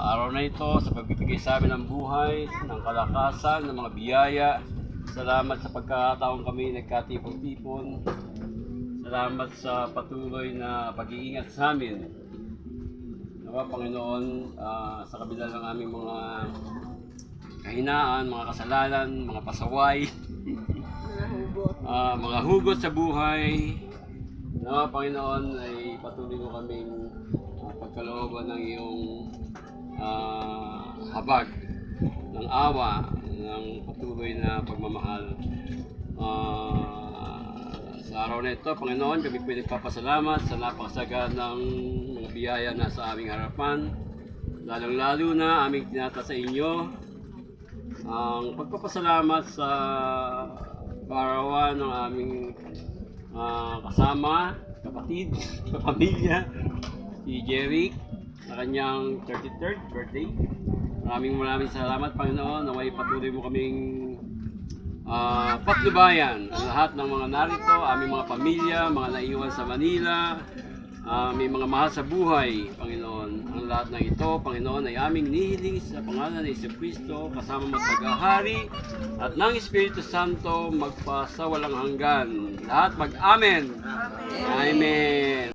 araw na ito sa pagbibigay sa amin ng buhay, ng kalakasan, ng mga biyaya. Salamat sa pagkakataon kami nagkatipon-tipon. Salamat sa patuloy na pag-iingat sa amin. Nawa Panginoon, sa kabila ng aming mga kahinaan, mga kasalanan, mga pasaway, mga hugot sa buhay, nawa Panginoon ay patuloy mo kaming pagkalooban ng iyong habag, ng awa, ng patuloy na pagmamahal. Sa araw na ito, Panginoon, kami po nagpapasalamat sa napakasaga ng mga biyaya na sa aming harapan. Lalong-lalo na aming tinata sa inyo ang pagpapasalamat sa kaarawan ng aming kasama, kapatid, kapamilya, si Jeric, sa kanyang 33rd birthday. Maraming salamat, Panginoon, naway patuloy mo kaming patnubayan ang lahat ng mga narito, aming mga pamilya, mga naiwan sa Manila, may mga mahal sa buhay, Panginoon. Ang lahat ng ito, Panginoon, ay aming nihiling sa pangalan ng Jesucristo, kasama magpagahari at ng Espiritu Santo magpasawalang hanggan. Lahat mag-amen. Amen.